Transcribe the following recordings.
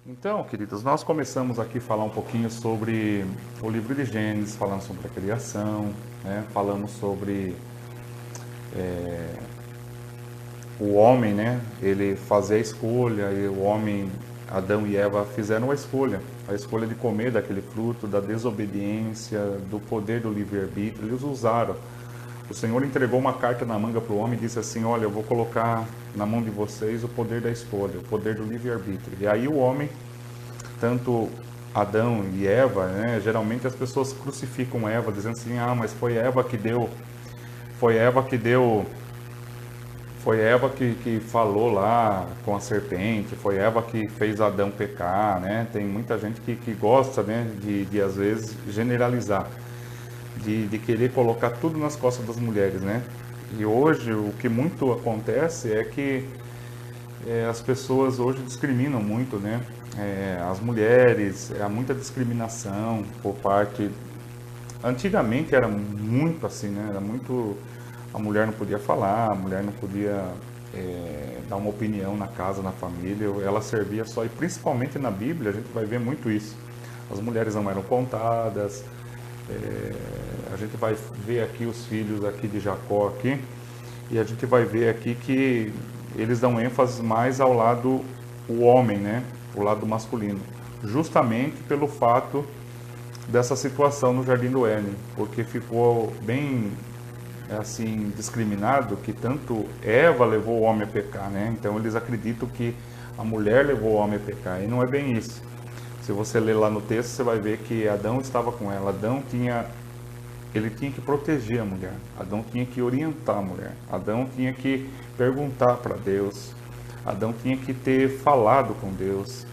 Então, queridos, nós começamos aqui a falar um pouquinho sobre o livro de Gênesis, falando sobre a criação, né? Falamos sobre o homem, né? Ele fazer a escolha, e o homem, Adão e Eva, fizeram a escolha de comer daquele fruto, da desobediência, do poder do livre-arbítrio, eles usaram. O Senhor entregou uma carta na manga para o homem e disse assim: olha, eu vou colocar na mão de vocês o poder da escolha, o poder do livre-arbítrio. E aí o homem, tanto Adão e Eva, né, geralmente as pessoas crucificam Eva, dizendo assim: ah, mas foi Eva que deu, foi Eva que falou lá com a serpente, foi Eva que fez Adão pecar, né? Tem muita gente que gosta, né, de às vezes generalizar, de querer colocar tudo nas costas das mulheres, né? E hoje o que muito acontece é que as pessoas hoje discriminam muito, né? As mulheres, há muita discriminação por parte. Antigamente era muito assim, né? Era muito. A mulher não podia falar, a mulher não podia dar uma opinião na casa, na família, ela servia só, e principalmente na Bíblia a gente vai ver muito isso. As mulheres não eram contadas, a gente vai ver aqui os filhos aqui de Jacó aqui, e a gente vai ver aqui que eles dão ênfase mais ao lado o homem, né? O lado masculino, justamente pelo fato dessa situação no Jardim do Éden, porque ficou bem assim discriminado que tanto Eva levou o homem a pecar, né? Então eles acreditam que a mulher levou o homem a pecar, e não é bem isso. Se você ler lá no texto, você vai ver que Adão estava com ela. Ele tinha que proteger a mulher. Adão tinha que orientar a mulher. Adão tinha que perguntar para Deus. Adão tinha que ter falado com Deus.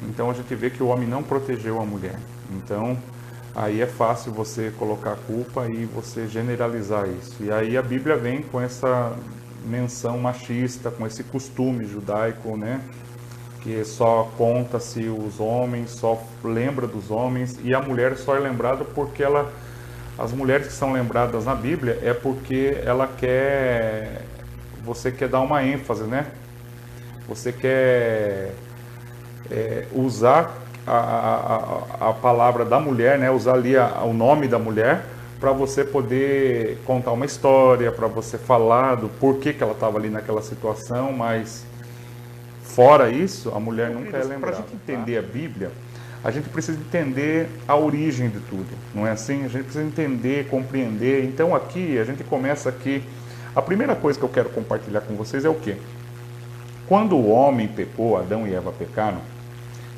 Então a gente vê que o homem não protegeu a mulher. Então aí é fácil você colocar a culpa e você generalizar isso. E aí a Bíblia vem com essa menção machista, com esse costume judaico, né? Que só conta-se os homens, só lembra dos homens, e a mulher só é lembrada porque ela. As mulheres que são lembradas na Bíblia é porque ela quer. Você quer dar uma ênfase, né? Você quer usar a palavra da mulher, né? Usar ali o nome da mulher para você poder contar uma história, para você falar do porquê que ela estava ali naquela situação, mas fora isso, a mulher nunca é lembrada. Para a gente entender a Bíblia, a gente precisa entender a origem de tudo, não é assim? A gente precisa entender, compreender. Então aqui, a gente começa aqui. A primeira coisa que eu quero compartilhar com vocês é o quê? Quando o homem pecou, Adão e Eva pecaram,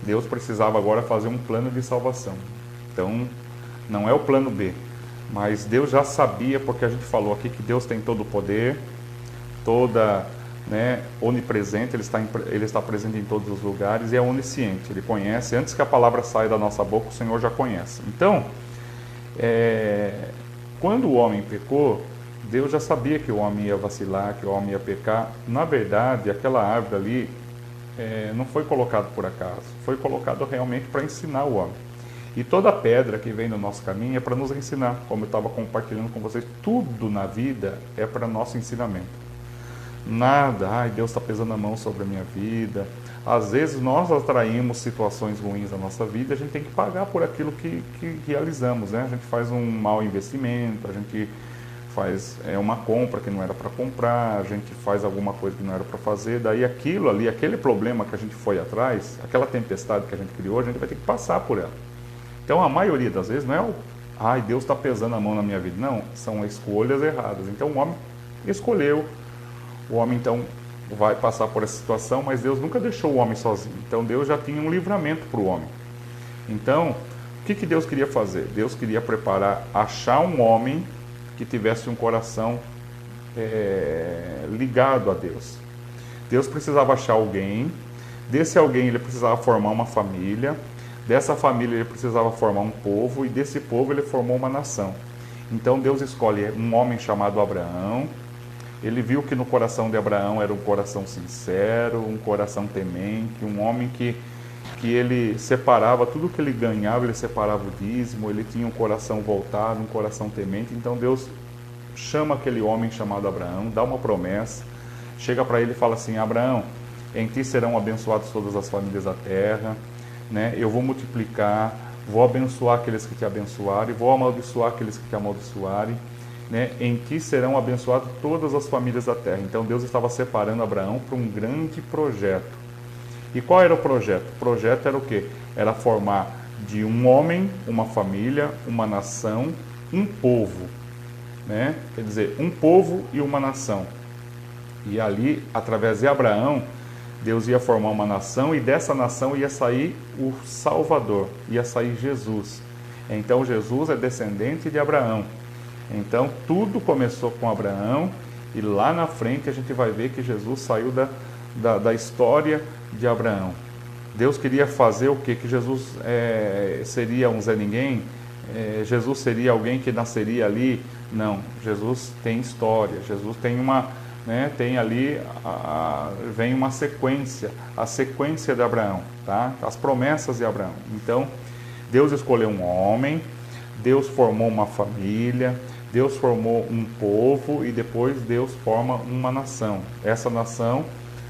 Deus precisava agora fazer um plano de salvação. Então, não é o plano B, mas Deus já sabia, porque a gente falou aqui que Deus tem todo o poder, toda, né, onipresente, ele está presente em todos os lugares e é onisciente, ele conhece, antes que a palavra saia da nossa boca, o Senhor já conhece. Então, quando o homem pecou, Deus já sabia que o homem ia vacilar, que o homem ia pecar. Na verdade, aquela árvore ali não foi colocada por acaso, foi colocado realmente para ensinar o homem. E toda pedra que vem no nosso caminho é para nos ensinar, como eu estava compartilhando com vocês, tudo na vida é para nosso ensinamento. Nada, ai, Deus está pesando a mão sobre a minha vida. Às vezes nós atraímos situações ruins na nossa vida, a gente tem que pagar por aquilo que realizamos, né? A gente faz um mau investimento, a gente faz uma compra que não era para comprar, a gente faz alguma coisa que não era para fazer, daí aquilo ali, aquele problema que a gente foi atrás, aquela tempestade que a gente criou, a gente vai ter que passar por ela. Então a maioria das vezes não é ai, Deus está pesando a mão na minha vida, não, são escolhas erradas. Então o homem escolheu, o homem então vai passar por essa situação, mas Deus nunca deixou o homem sozinho. Então Deus já tinha um livramento para o homem. Então, o que Deus queria fazer? Deus queria preparar, achar um homem que tivesse um coração ligado a Deus. Deus precisava achar alguém, desse alguém ele precisava formar uma família, dessa família ele precisava formar um povo, e desse povo ele formou uma nação. Então Deus escolhe um homem chamado Abraão. Ele viu que no coração de Abraão era um coração sincero, um coração temente, um homem que ele separava tudo que ele ganhava, ele separava o dízimo, ele tinha um coração voltado, um coração temente. Então Deus chama aquele homem chamado Abraão, dá uma promessa, chega para ele e fala assim: Abraão, em ti serão abençoadas todas as famílias da terra, né? Eu vou multiplicar, vou abençoar aqueles que te abençoarem, vou amaldiçoar aqueles que te amaldiçoarem, né? Em ti serão abençoadas todas as famílias da terra. Então Deus estava separando Abraão para um grande projeto. E qual era o projeto? O projeto era o quê? Era formar de um homem, uma família, uma nação, um povo, né? Quer dizer, um povo e uma nação. E ali, através de Abraão, Deus ia formar uma nação e dessa nação ia sair o Salvador, ia sair Jesus. Então Jesus é descendente de Abraão. Então tudo começou com Abraão e lá na frente a gente vai ver que Jesus saiu da história de Abraão. Deus queria fazer o quê? Que Jesus seria um Zé Ninguém? Jesus seria alguém que nasceria ali? Não, Jesus tem história, Jesus tem tem ali, vem uma sequência, a sequência de Abraão, tá? As promessas de Abraão. Então, Deus escolheu um homem, Deus formou uma família, Deus formou um povo e depois Deus forma uma nação. Essa nação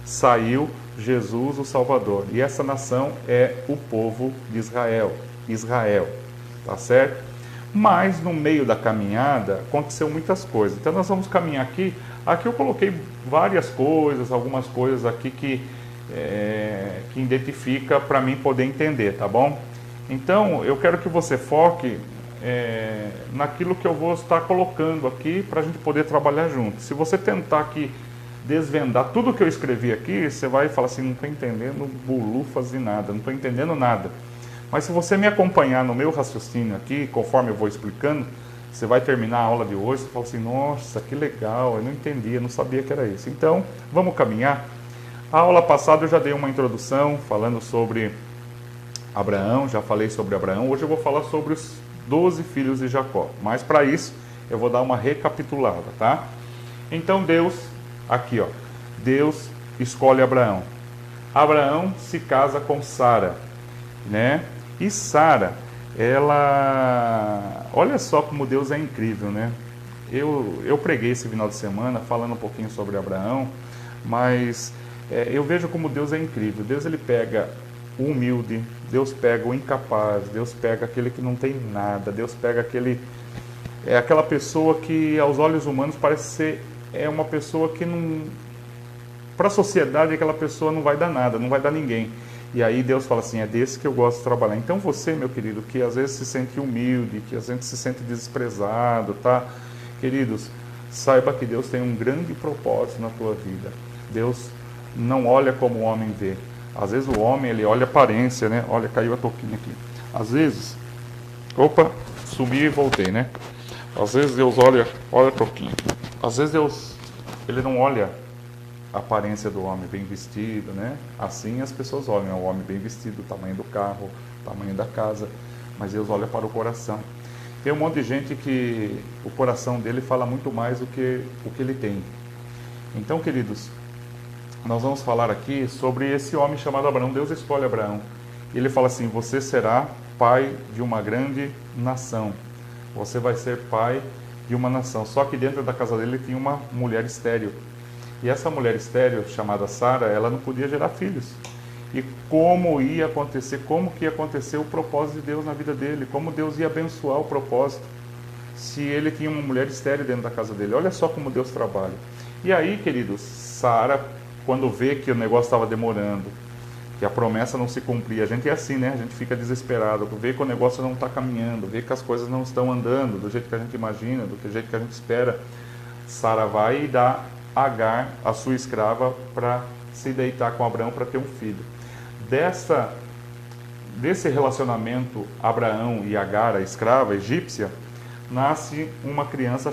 saiu Jesus, o Salvador. E essa nação é o povo de Israel. Israel, tá certo? Mas no meio da caminhada aconteceu muitas coisas. Então nós vamos caminhar aqui. Aqui eu coloquei várias coisas, algumas coisas aqui que identifica para mim poder entender, tá bom? Então eu quero que você foque naquilo que eu vou estar colocando aqui para a gente poder trabalhar junto. Se você tentar aqui desvendar tudo que eu escrevi aqui, você vai falar assim, não estou entendendo bolufas de nada, não estou entendendo nada. Mas se você me acompanhar no meu raciocínio aqui, conforme eu vou explicando, você vai terminar a aula de hoje, você fala assim, nossa, que legal, eu não entendia, não sabia que era isso. Então, vamos caminhar. A aula passada eu já dei uma introdução falando sobre Abraão, já falei sobre Abraão. Hoje eu vou falar sobre os 12 filhos de Jacó. Mas para isso, eu vou dar uma recapitulada, tá? Então Deus, aqui ó, Deus escolhe Abraão. Abraão se casa com Sara, né? E Sara, ela... Olha só como Deus é incrível, né? Eu preguei esse final de semana falando um pouquinho sobre Abraão, mas eu vejo como Deus é incrível. Deus, ele pega o humilde, Deus pega o incapaz, Deus pega aquele que não tem nada, Deus pega aquela pessoa que aos olhos humanos parece ser uma pessoa que não... Para a sociedade aquela pessoa não vai dar nada, não vai dar ninguém. E aí Deus fala assim, é desse que eu gosto de trabalhar. Então você, meu querido, que às vezes se sente humilde, que às vezes se sente desprezado, tá? Queridos, saiba que Deus tem um grande propósito na tua vida. Deus não olha como o homem vê. Às vezes o homem, ele olha a aparência, né? Olha, caiu a touquinha aqui. Às vezes, opa, subi e voltei, né? Às vezes Deus olha a touquinha. Às vezes Deus, ele não olha a aparência do homem bem vestido, né? Assim as pessoas olham o homem bem vestido, o tamanho do carro, o tamanho da casa, mas Deus olha para o coração. Tem um monte de gente que o coração dele fala muito mais do que o que ele tem. Então, queridos, nós vamos falar aqui sobre esse homem chamado Abraão. Deus escolhe Abraão. E ele fala assim, você será pai de uma grande nação. Você vai ser pai de uma nação. Só que dentro da casa dele tinha uma mulher estéril. E essa mulher estéril, chamada Sara, ela não podia gerar filhos. E como que ia acontecer o propósito de Deus na vida dele? Como Deus ia abençoar o propósito se ele tinha uma mulher estéril dentro da casa dele? Olha só como Deus trabalha. E aí, queridos, Sara, quando vê que o negócio estava demorando, que a promessa não se cumpria, a gente é assim, né? A gente fica desesperado, vê que o negócio não está caminhando, vê que as coisas não estão andando do jeito que a gente imagina, do jeito que a gente espera. Sara vai e dá Agar, a sua escrava, para se deitar com Abraão para ter um filho. Desse relacionamento Abraão e Agar, a escrava egípcia, nasce uma criança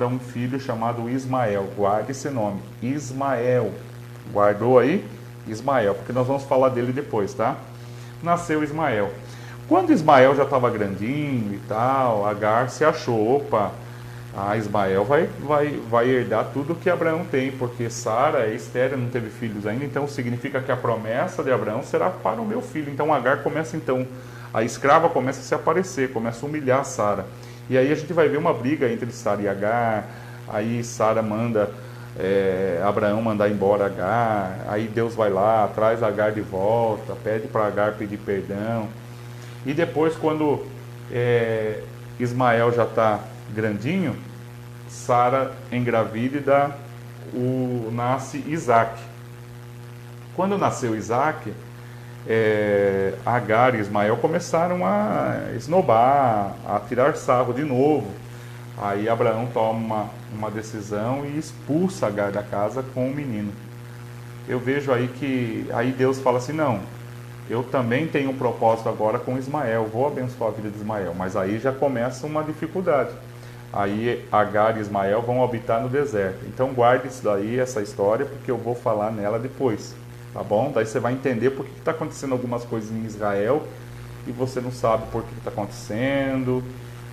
um filho chamado Ismael. Guarde esse nome, Ismael. Guardou aí? Ismael, porque nós vamos falar dele depois, tá? Nasceu Ismael. Quando Ismael já estava grandinho e tal, Agar se achou, opa, Ismael vai herdar tudo que Abraão tem, porque Sara é estéril, não teve filhos ainda, então significa que a promessa de Abraão será para o meu filho. Então Agar a escrava começa a se aparecer, começa a humilhar Sara. E aí a gente vai ver uma briga entre Sara e Agar, aí Sara manda Abraão mandar embora Agar, aí Deus vai lá, traz Agar de volta, pede para Agar pedir perdão. E depois, quando Ismael já está grandinho, Sara engravida e nasce Isaac. Quando nasceu Isaac, Agar e Ismael começaram a esnobar, a tirar sarro de novo. Aí Abraão toma uma decisão e expulsa Agar da casa com o menino. Eu vejo aí que aí Deus fala assim, não, eu também tenho um propósito agora com Ismael, vou abençoar a vida de Ismael, mas aí já começa uma dificuldade. Aí Agar e Ismael vão habitar no deserto. Então guarde isso daí, essa história, porque eu vou falar nela depois, tá bom? Daí você vai entender por que está acontecendo algumas coisas em Israel e você não sabe por que está acontecendo,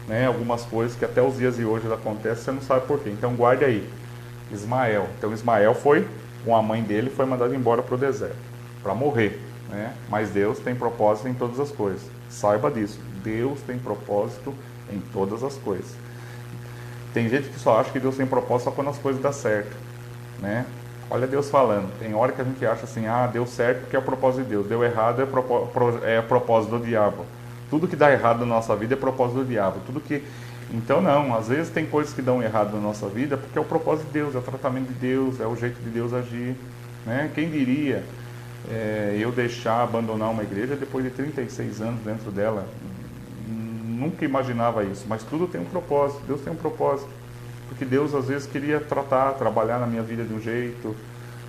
né? Algumas coisas que até os dias de hoje acontecem, você não sabe por quê. Então guarde aí, Ismael. Então Ismael foi, com a mãe dele, foi mandado embora para o deserto, para morrer, né? Mas Deus tem propósito em todas as coisas. Saiba disso, Deus tem propósito em todas as coisas. Tem gente que só acha que Deus tem propósito só quando as coisas dão certo, né? Olha Deus falando. Tem hora que a gente acha assim, deu certo porque é o propósito de Deus. Deu errado é propósito do diabo. Tudo que dá errado na nossa vida é propósito do diabo. Então não, às vezes tem coisas que dão errado na nossa vida porque é o propósito de Deus, é o tratamento de Deus, é o jeito de Deus agir, né? Quem diria eu abandonar uma igreja depois de 36 anos dentro dela? Nunca imaginava isso, mas tudo tem um propósito, Deus tem um propósito, porque Deus às vezes queria trabalhar na minha vida de um jeito,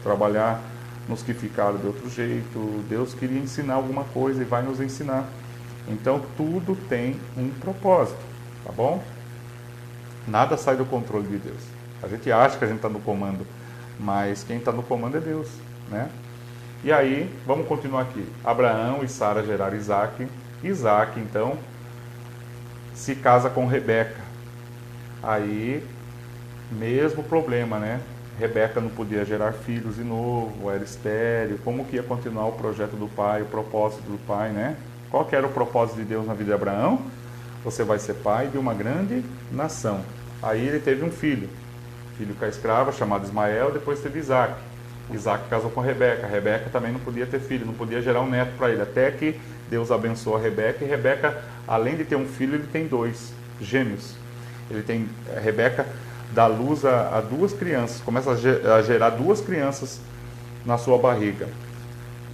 trabalhar nos que ficaram de outro jeito, Deus queria ensinar alguma coisa e vai nos ensinar. Então tudo tem um propósito, tá bom? Nada sai do controle de Deus. A gente acha que a gente está no comando, mas quem está no comando é Deus, né? E aí, vamos continuar aqui. Abraão e Sara geraram Isaac. Isaac, então, se casa com Rebeca. Aí, mesmo problema, né? Rebeca não podia gerar filhos de novo, era estéril. Como que ia continuar o projeto do pai, o propósito do pai, né? Qual que era o propósito de Deus na vida de Abraão? Você vai ser pai de uma grande nação. Aí ele teve um filho com a escrava, chamado Ismael, depois teve Isaac. Isaac casou com Rebeca. Rebeca também não podia ter filho, não podia gerar um neto para ele, até que Deus abençoou a Rebeca, e Rebeca, além de ter um filho, ele tem 2 gêmeos. Rebeca dá luz a 2 crianças, começa a gerar 2 crianças na sua barriga.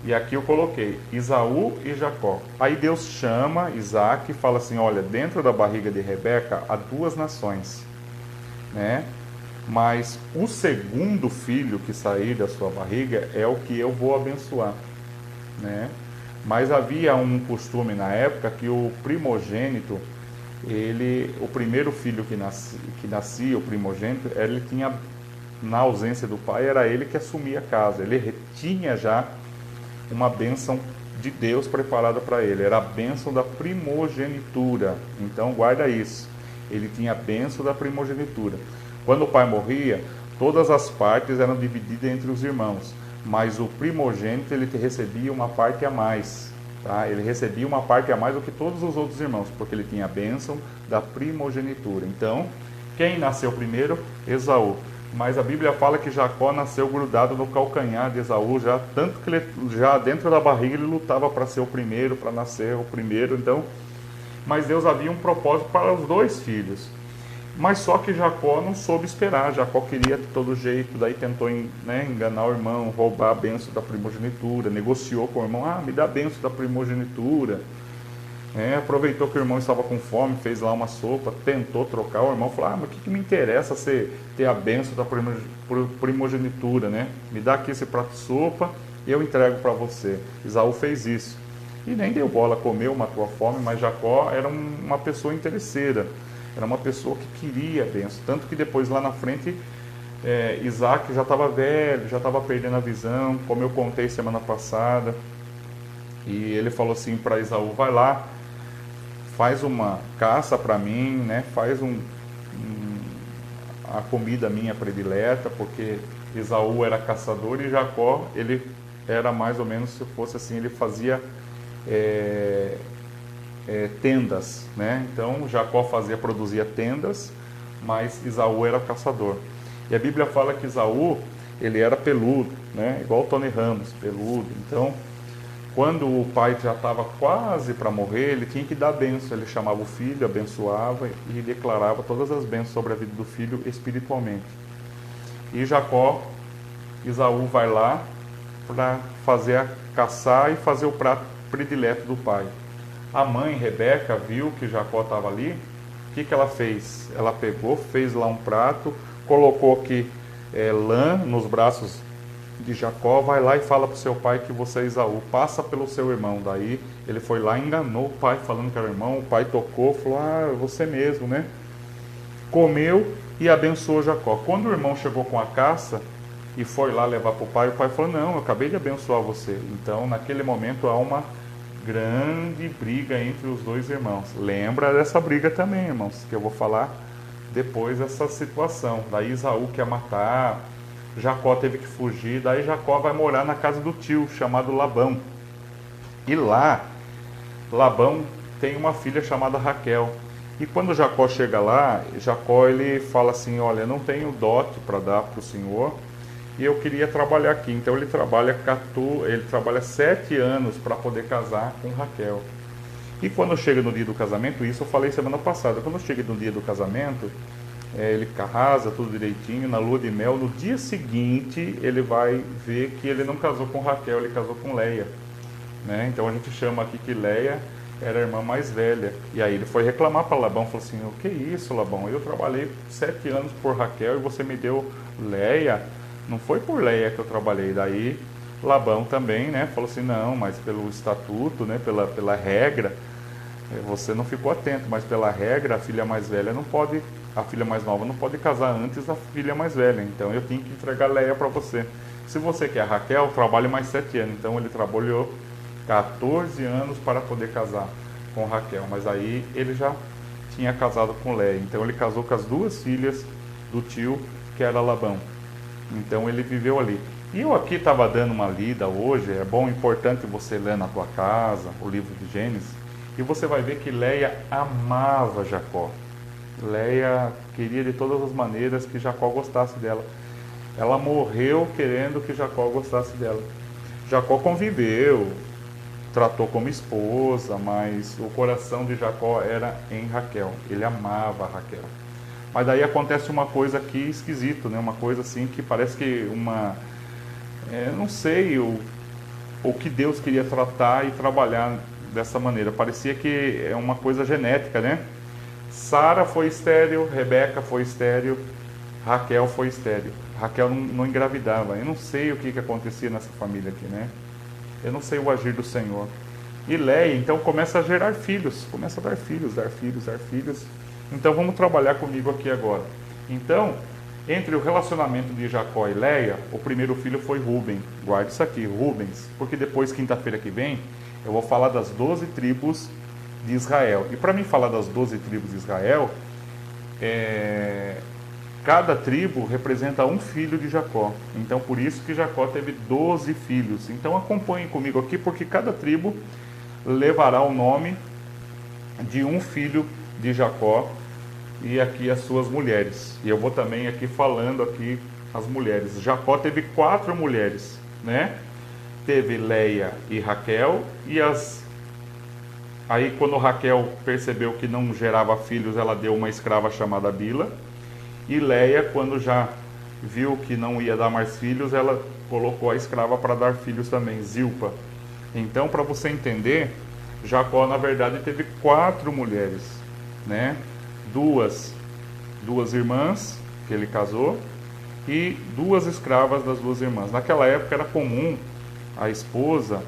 E aqui eu coloquei Esaú e Jacó. Aí Deus chama Isaac e fala assim, olha, dentro da barriga de Rebeca há 2 nações, né? Mas o segundo filho que sair da sua barriga é o que eu vou abençoar, né? Mas havia um costume na época que o primogênito, o primeiro filho que nascia, o primogênito, ele tinha, na ausência do pai, era ele que assumia a casa. Ele tinha já uma bênção de Deus preparada para ele, era a bênção da primogenitura. Então guarda isso, ele tinha a bênção da primogenitura. Quando o pai morria, todas as partes eram divididas entre os irmãos, mas o primogênito ele recebia uma parte a mais, tá? Ele recebia uma parte a mais do que todos os outros irmãos, porque ele tinha a bênção da primogenitura. Então, quem nasceu primeiro? Esaú. Mas a Bíblia fala que Jacó nasceu grudado no calcanhar de Esaú, tanto que ele, já dentro da barriga ele lutava para ser o primeiro, para nascer o primeiro. Então, mas Deus havia um propósito para os 2 filhos. Mas só que Jacó não soube esperar, Jacó queria de todo jeito, daí tentou enganar o irmão, roubar a bênção da primogenitura, negociou com o irmão, me dá a bênção da primogenitura. Aproveitou que o irmão estava com fome, fez lá uma sopa, tentou trocar, o irmão falou, mas o que me interessa ter a bênção da primogenitura, né? Me dá aqui esse prato de sopa e eu entrego para você. Esaú fez isso. E nem deu bola, comeu, matou a fome, mas Jacó era uma pessoa interesseira. Era uma pessoa que queria a bênção. Tanto que depois, lá na frente, Isaac já estava velho, já estava perdendo a visão, como eu contei semana passada. E ele falou assim para Esaú, vai lá, faz uma caça para mim, né? Faz a comida minha predileta, porque Esaú era caçador e Jacó, ele era mais ou menos, se fosse assim, ele fazia tendas, né? Então Jacó produzia tendas, mas Esaú era caçador. E a Bíblia fala que Esaú, ele era peludo, né? Igual o Tony Ramos, peludo. Então, quando o pai já estava quase para morrer, ele tinha que dar bênção. Ele chamava o filho, abençoava e declarava todas as bênçãos sobre a vida do filho espiritualmente. E Jacó, Esaú vai lá para caçar e fazer o prato predileto do pai. A mãe, Rebeca, viu que Jacó estava ali. O que ela fez? Ela pegou, fez lá um prato, colocou aqui lã nos braços de Jacó, vai lá e fala para o seu pai que você é Esaú, passa pelo seu irmão. Daí ele foi lá e enganou o pai, falando que era o irmão. O pai tocou, falou, é você mesmo, né? Comeu e abençoou Jacó. Quando o irmão chegou com a caça e foi lá levar para o pai falou, não, eu acabei de abençoar você. Então, naquele momento, há uma grande briga entre os dois irmãos. Lembra dessa briga também, irmãos, que eu vou falar depois dessa situação. Daí Esaú quer matar, Jacó teve que fugir, daí Jacó vai morar na casa do tio, chamado Labão. E lá, Labão tem uma filha chamada Raquel. E quando Jacó chega lá, Jacó ele fala assim, olha, eu não tenho dote para dar para o senhor, e eu queria trabalhar aqui. Então ele trabalha 7 anos para poder casar com Raquel. E quando chega no dia do casamento, isso eu falei semana passada, quando chega no dia do casamento, ele casa tudo direitinho, na lua de mel, no dia seguinte ele vai ver que ele não casou com Raquel, ele casou com Leia, né? Então a gente chama aqui que Leia era a irmã mais velha. E aí ele foi reclamar para Labão, falou assim, o que é isso, Labão? Eu trabalhei 7 anos por Raquel e você me deu Leia? Não foi por Leia que eu trabalhei. Daí Labão também, né, falou assim, não, mas pelo estatuto, né, pela regra, você não ficou atento, mas pela regra a filha mais velha não pode, a filha mais nova não pode casar antes da filha mais velha, então eu tenho que entregar Leia para você. Se você quer Raquel, trabalhe mais 7 anos. Então ele trabalhou 14 anos para poder casar com Raquel, mas aí ele já tinha casado com Leia, então ele casou com as 2 filhas do tio, que era Labão. Então ele viveu ali. E eu aqui estava dando uma lida hoje, é bom, importante você ler na tua casa o livro de Gênesis, e você vai ver que Leia amava Jacó. Leia queria de todas as maneiras que Jacó gostasse dela. Ela morreu querendo que Jacó gostasse dela. Jacó conviveu, tratou como esposa, mas o coração de Jacó era em Raquel. Ele amava Raquel. Mas daí acontece uma coisa aqui esquisita, né? Uma coisa assim que parece que não sei o que Deus queria tratar e trabalhar dessa maneira. Parecia que é uma coisa genética, né? Sara foi estéril, Rebeca foi estéril, Raquel foi estéril. Raquel não engravidava. Eu não sei o que acontecia nessa família aqui, né? Eu não sei o agir do Senhor. E Leia, então, começa a gerar filhos. Começa a dar filhos, dar filhos, dar filhos. Então, vamos trabalhar comigo aqui agora. Então, entre o relacionamento de Jacó e Leia, o primeiro filho foi Rúben. Guarde isso aqui, Rubens. Porque depois, quinta-feira que vem, eu vou falar das 12 tribos de Israel. E para mim falar das 12 tribos de Israel, cada tribo representa um filho de Jacó. Então, por isso que Jacó teve 12 filhos. Então, acompanhem comigo aqui, porque cada tribo levará o nome de um filho de Jacó e aqui as suas mulheres. E eu vou também aqui falando aqui as mulheres. Jacó teve 4 mulheres, né? Teve Leia e Raquel, aí quando Raquel percebeu que não gerava filhos, ela deu uma escrava chamada Bila. E Leia, quando já viu que não ia dar mais filhos, ela colocou a escrava para dar filhos também, Zilpa. Então, para você entender, Jacó na verdade teve 4 mulheres, né? Duas irmãs que ele casou e 2 escravas das 2 irmãs. Naquela época era comum a esposa,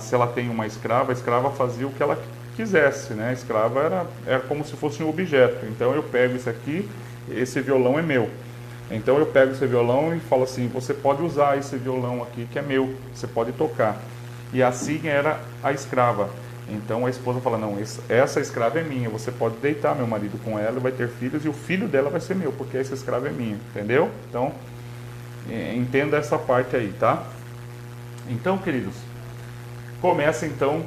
se ela tem uma escrava, a escrava fazia o que ela quisesse, né? A escrava era como se fosse um objeto. Então eu pego isso aqui, esse violão é meu. Então eu pego esse violão e falo assim, você pode usar esse violão aqui que é meu, você pode tocar. E assim era a escrava. Então a esposa fala, não, essa escrava é minha, você pode deitar meu marido com ela, vai ter filhos e o filho dela vai ser meu, porque essa escrava é minha, entendeu? Então, entenda essa parte aí, tá? Então, queridos, começa então,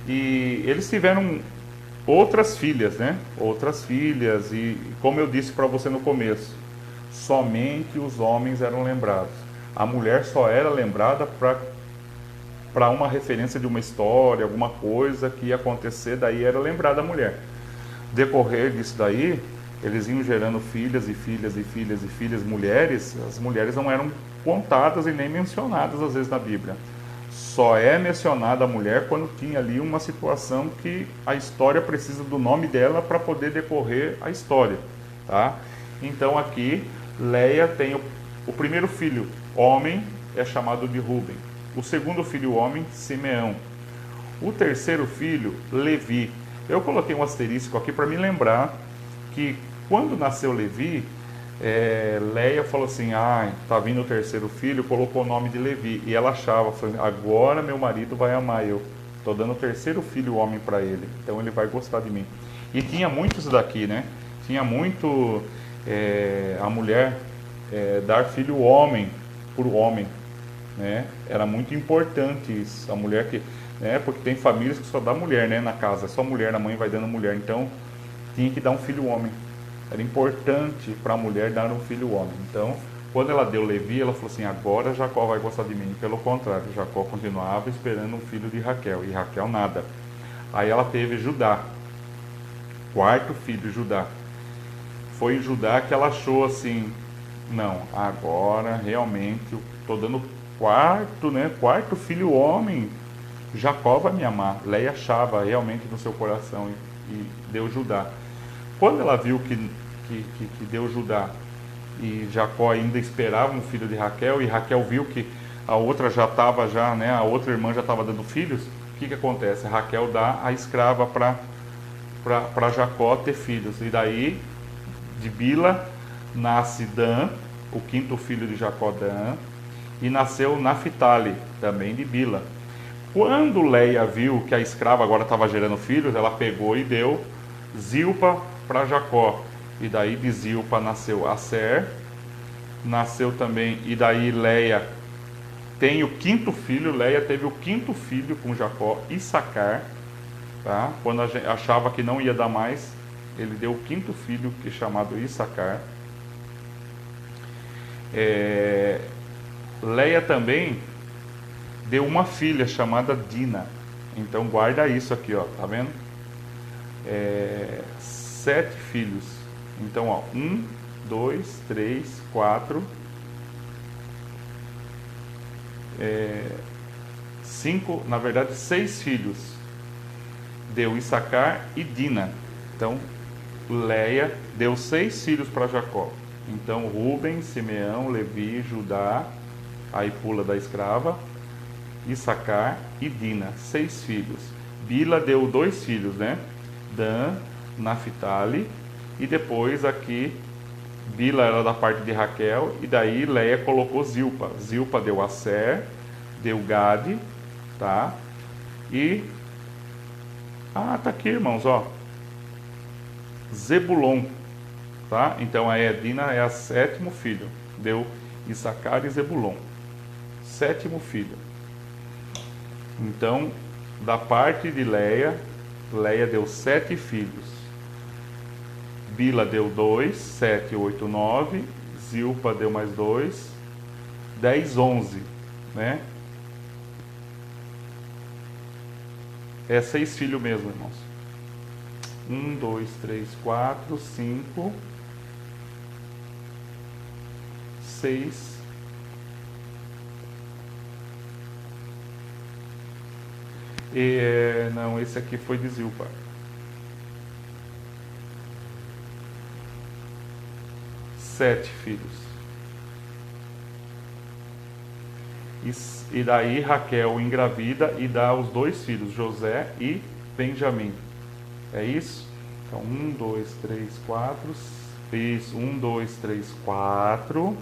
e eles tiveram outras filhas, né? Outras filhas, e como eu disse para você no começo, somente os homens eram lembrados. A mulher só era lembrada para uma referência de uma história, alguma coisa que ia acontecer, daí era lembrada a mulher. Decorrer disso daí, eles iam gerando filhas e filhas e filhas e filhas, mulheres. As mulheres não eram contadas e nem mencionadas às vezes na Bíblia. Só é mencionada a mulher quando tinha ali uma situação que a história precisa do nome dela para poder decorrer a história, tá? Então aqui Leia tem o primeiro filho, homem, é chamado de Rúben. O segundo filho, homem, Simeão. O terceiro filho, Levi. Eu coloquei um asterisco aqui para me lembrar que quando nasceu Levi, Leia falou assim, tá vindo o terceiro filho, colocou o nome de Levi. E ela achava, agora meu marido vai amar eu. Estou dando o terceiro filho homem para ele, então ele vai gostar de mim. E tinha muitos daqui, né? Tinha muito a mulher dar filho homem por homem, né? Era muito importante isso. A mulher que... porque tem famílias que só dá mulher, né, na casa. Só mulher, a mãe vai dando mulher. Então, tinha que dar um filho homem. Era importante para a mulher dar um filho homem. Então, quando ela deu Levi, ela falou assim, agora Jacó vai gostar de mim. Pelo contrário, Jacó continuava esperando um filho de Raquel. E Raquel nada. Aí ela teve Judá. Quarto filho, Judá. Foi em Judá que ela achou assim, não, agora realmente eu estou dando quarto filho homem. Jacó vai me amar. Leia achava realmente no seu coração e deu Judá. Quando ela viu que deu Judá e Jacó ainda esperava um filho de Raquel, e Raquel viu que a outra já estava, a outra irmã já estava dando filhos, o que acontece? Raquel dá a escrava para Jacó ter filhos. E daí, de Bila, nasce Dan, o quinto filho de Jacó, Dan, e nasceu Naphtali, também de Bila. Quando Leia viu que a escrava agora estava gerando filhos, ela pegou e deu Zilpa para Jacó. E daí de Zilpa nasceu Aser, nasceu também, e daí Leia tem o quinto filho. Leia teve o quinto filho com Jacó, Issacar, tá? Quando achava que não ia dar mais, ele deu o quinto filho, que é chamado Issacar. Leia também deu uma filha chamada Dina. Então guarda isso aqui, ó, tá vendo? 7 filhos. Então, ó, 1, 2, 3, 4, 5, na verdade 6 filhos. Deu Issacar e Dina. Então, Leia deu 6 filhos para Jacó. Então, Rúben, Simeão, Levi, Judá, aí pula da escrava, Issacar e Dina, 6 filhos. Bila deu 2 filhos, né? Dan, Naphtali, e depois aqui Bila era da parte de Raquel, e daí Leia colocou Zilpa. Zilpa deu Aser, deu Gade, tá? E tá aqui, irmãos, ó. Zebulon, tá? Então a Dina é a 7º filho. Deu Issacar e Zebulon. 7º filho. Então, da parte de Leia, Leia deu 7 filhos. Bila deu 2, 7, 8, 9. Zilpa deu mais 2. 10, 11, né? É 6 filhos mesmo, irmãos. 1, 2, 3, 4, 5, 6. Não, esse aqui foi de Zilpa. Sete filhos. E daí Raquel engravida e dá os 2 filhos, José e Benjamim. É isso? Então, 1, 2, 3, 4. Isso, 1, 2, 3, 4.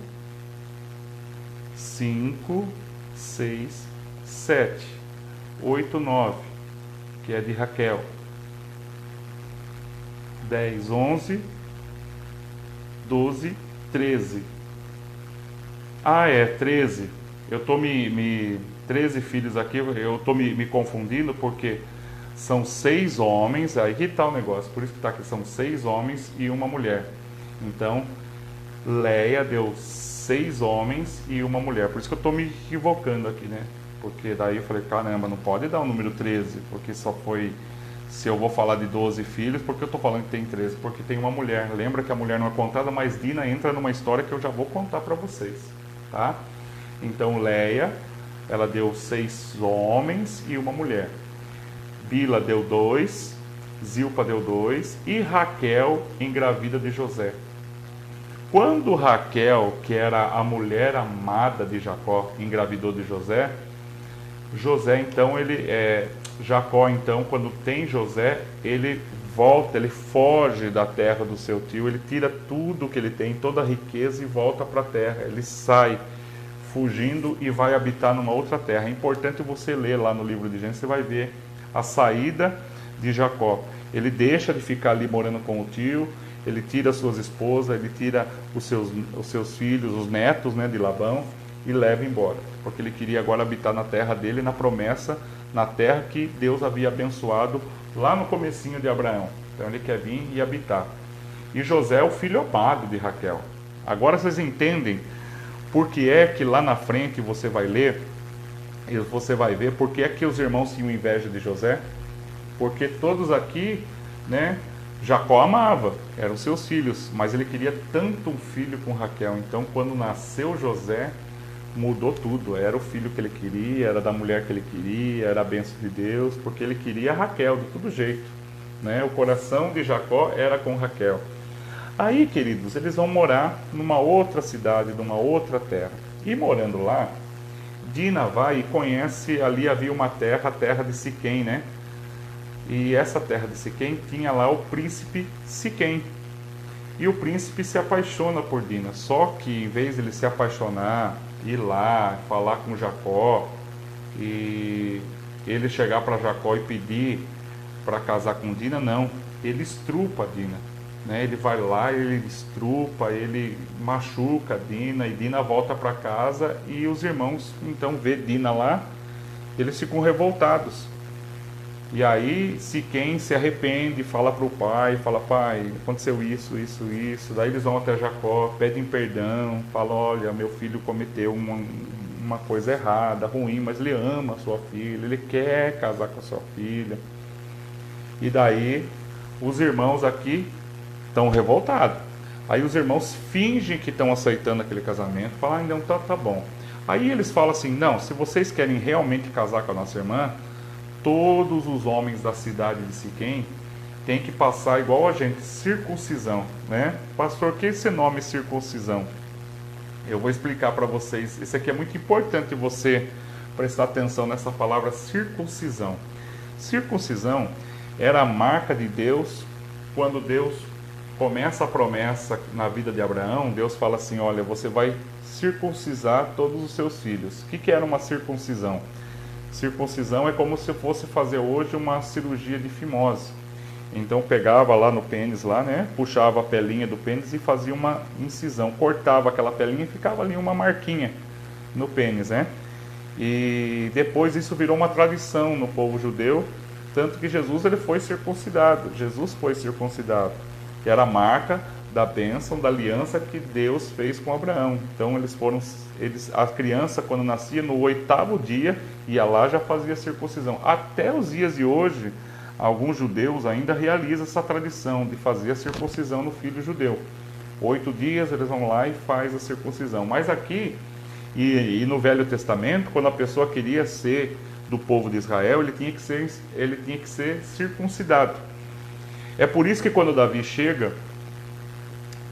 5, 6, 7. 8, 9, que é de Raquel. 10, 11, 12, 13. 13. Eu estou 13 filhos aqui, eu estou me confundindo porque são 6 homens, aí que está o negócio, por isso que está aqui, são 6 homens e uma mulher. Então, Leia deu 6 homens e uma mulher. Por isso que eu estou me equivocando aqui, né? Porque daí eu falei, caramba, não pode dar o número 13, porque só foi... Se eu vou falar de 12 filhos, porque eu estou falando que tem 13? Porque tem uma mulher. Lembra que a mulher não é contada, mas Dina entra numa história que eu já vou contar para vocês, tá? Então, Leia, ela deu 6 homens e uma mulher. Bila deu 2, Zilpa deu 2 e Raquel engravida de José. Quando Raquel, que era a mulher amada de Jacó, engravidou de José, então Jacó, então, quando tem José, ele volta, ele foge da terra do seu tio, ele tira tudo que ele tem, toda a riqueza e volta para a terra. Ele sai fugindo e vai habitar numa outra terra. É importante você ler lá no livro de Gênesis, você vai ver a saída de Jacó. Ele deixa de ficar ali morando com o tio, ele tira as suas esposas, ele tira os seus filhos, os netos, né, de Labão, e leva embora, porque ele queria agora habitar na terra dele, na promessa, na terra que Deus havia abençoado lá no comecinho de Abraão. Então ele quer vir e habitar. E José é o filho amado de Raquel. Agora vocês entendem por que é que lá na frente você vai ler, e você vai ver por que é que os irmãos tinham inveja de José. Porque todos aqui, né, Jacó amava, eram seus filhos, mas ele queria tanto um filho com Raquel. Então quando nasceu José, mudou tudo. Era o filho que ele queria, era da mulher que ele queria, era a bênção de Deus, porque ele queria Raquel de todo jeito, né? O coração de Jacó era com Raquel. Aí, queridos, eles vão morar numa outra cidade, numa outra terra. E morando lá, Dina vai e conhece, ali havia uma terra, a terra de Siquém, né? E essa terra de Siquém tinha lá o príncipe Siquém. E o príncipe se apaixona por Dina. Só que em vez de ele se apaixonar, ir lá, falar com Jacó, e ele chegar para Jacó e pedir para casar com Dina, não. Ele estrupa Dina, né? Ele vai lá, ele estrupa, ele machuca Dina, e Dina volta para casa, e os irmãos então vê Dina lá, eles ficam revoltados. E aí Siquém se arrepende, fala para o pai, fala, pai, aconteceu isso. Daí eles vão até Jacó, pedem perdão, falam, olha, meu filho cometeu uma coisa errada, ruim, mas ele ama a sua filha, ele quer casar com a sua filha. E daí os irmãos aqui estão revoltados. Aí os irmãos fingem que estão aceitando aquele casamento, falam, então tá bom. Aí eles falam assim, não, se vocês querem realmente casar com a nossa irmã, todos os homens da cidade de Siquém têm que passar igual a gente, circuncisão, né? Pastor, que é esse nome circuncisão? Eu vou explicar para vocês. Isso aqui é muito importante você prestar atenção nessa palavra circuncisão. Circuncisão era a marca de Deus. Quando Deus começa a promessa na vida de Abraão, Deus fala assim, olha, você vai circuncisar todos os seus filhos. O que era uma circuncisão? Circuncisão é como se fosse fazer hoje uma cirurgia de fimose. Então pegava lá no pênis, lá, né? Puxava a pelinha do pênis e fazia uma incisão. Cortava aquela pelinha e ficava ali uma marquinha no pênis, né? E depois isso virou uma tradição no povo judeu, tanto que Jesus ele foi circuncidado. Jesus foi circuncidado, que era a marca da bênção, da aliança que Deus fez com Abraão. Então a criança quando nascia no 8º dia, ia lá já fazia circuncisão. Até os dias de hoje, alguns judeus ainda realizam essa tradição de fazer a circuncisão no filho judeu. 8 dias eles vão lá e faz a circuncisão. Mas aqui, e no Velho Testamento, quando a pessoa queria ser do povo de Israel, ele tinha que ser circuncidado. É por isso que quando Davi chega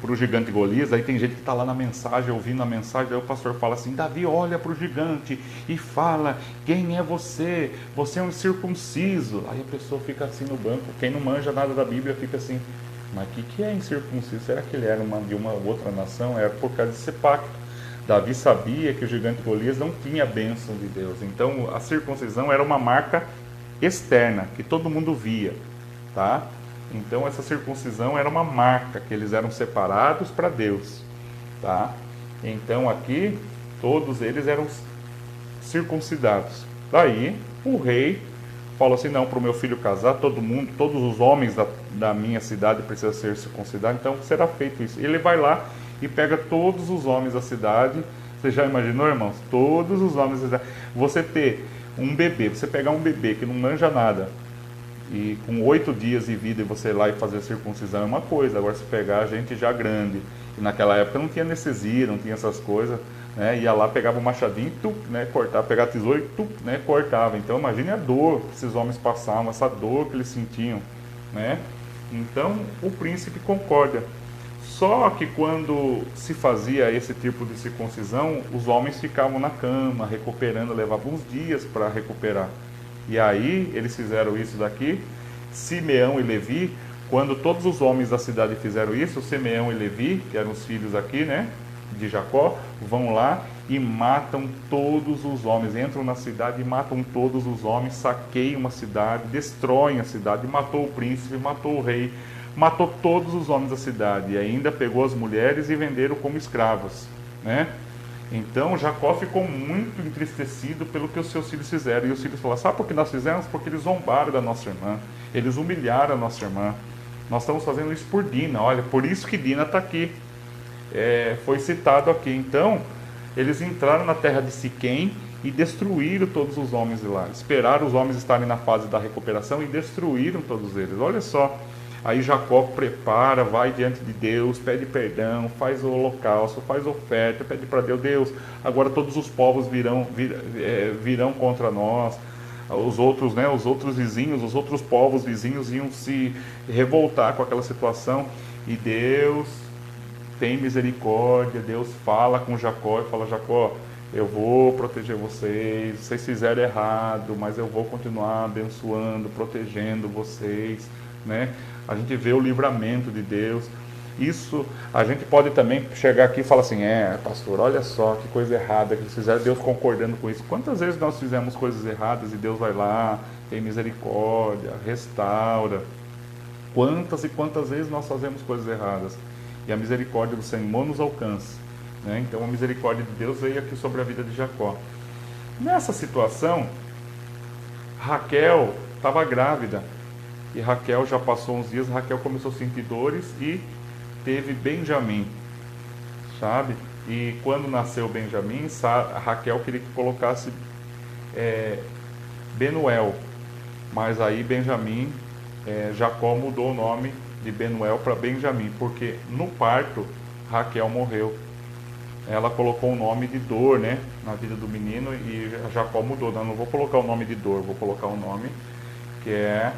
para o gigante Golias, aí tem gente que está lá na mensagem, ouvindo a mensagem, daí o pastor fala assim, Davi olha para o gigante e fala, quem é você? Você é um incircunciso. Aí a pessoa fica assim no banco, quem não manja nada da Bíblia fica assim, mas o que é incircunciso? Será que ele era de uma outra nação? Era por causa desse pacto. Davi sabia que o gigante Golias não tinha a bênção de Deus, então a circuncisão era uma marca externa, que todo mundo via, tá? Então essa circuncisão era uma marca, que eles eram separados para Deus, tá? Então aqui, todos eles eram circuncidados. Daí, o rei falou assim, não, para o meu filho casar, todos os homens da minha cidade precisam ser circuncidados, então será feito isso. Ele vai lá e pega todos os homens da cidade. Você já imaginou, irmãos? Todos os homens da cidade. Você ter um bebê, você pegar um bebê que não manja nada, e com 8 dias de vida e você ir lá e fazer a circuncisão é uma coisa. Agora, se pegar a gente já grande, e naquela época não tinha anestesia, não tinha essas coisas, né? Ia lá, pegava o machadinho, tup, né? Cortava, pegava a tesoura e tup, né? Cortava. Então, imagine a dor que esses homens passavam, essa dor que eles sentiam, né? Então, o príncipe concorda. Só que quando se fazia esse tipo de circuncisão, os homens ficavam na cama, recuperando, levavam uns dias para recuperar. E aí, eles fizeram isso daqui, Simeão e Levi. Quando todos os homens da cidade fizeram isso, Simeão e Levi, que eram os filhos aqui, né, de Jacó, vão lá e matam todos os homens. Entram na cidade e matam todos os homens, saqueiam a cidade, destroem a cidade, matou o príncipe, matou o rei, matou todos os homens da cidade e ainda pegou as mulheres e venderam como escravas, né? Então Jacó ficou muito entristecido pelo que os seus filhos fizeram. E os filhos falaram: sabe por que nós fizemos? Porque eles zombaram da nossa irmã, eles humilharam a nossa irmã. Nós estamos fazendo isso por Dina. Olha, por isso que Dina está aqui. Foi citado aqui. Então, eles entraram na terra de Siquém e destruíram todos os homens de lá. Esperaram os homens estarem na fase da recuperação e destruíram todos eles. Olha só. Aí Jacó prepara, vai diante de Deus, pede perdão, faz o holocausto, faz oferta, pede para Deus: Deus, agora todos os povos virão contra nós. Os outros, né, os outros vizinhos, os outros povos vizinhos iam se revoltar com aquela situação. E Deus tem misericórdia, Deus fala com Jacó e fala: Jacó, eu vou proteger vocês fizeram errado, mas eu vou continuar abençoando, protegendo vocês, né? A gente vê o livramento de Deus. Isso, a gente pode também chegar aqui e falar assim: pastor, olha só que coisa errada que eles fizeram, Deus concordando com isso. Quantas vezes nós fizemos coisas erradas e Deus vai lá, tem misericórdia, restaura? Quantas e quantas vezes nós fazemos coisas erradas e a misericórdia do Senhor nos alcança, né? Então a misericórdia de Deus veio aqui sobre a vida de Jacó. Nessa situação, Raquel estava grávida. E Raquel já passou uns dias, Raquel começou a sentir dores e teve Benjamim, sabe? E quando nasceu Benjamim, Raquel queria que colocasse Benuel, mas aí Benjamim, Jacó mudou o nome de Benuel para Benjamim, porque no parto Raquel morreu. Ela colocou o nome de dor, né, na vida do menino, e Jacó mudou. Não vou colocar o nome de dor, vou colocar o nome que é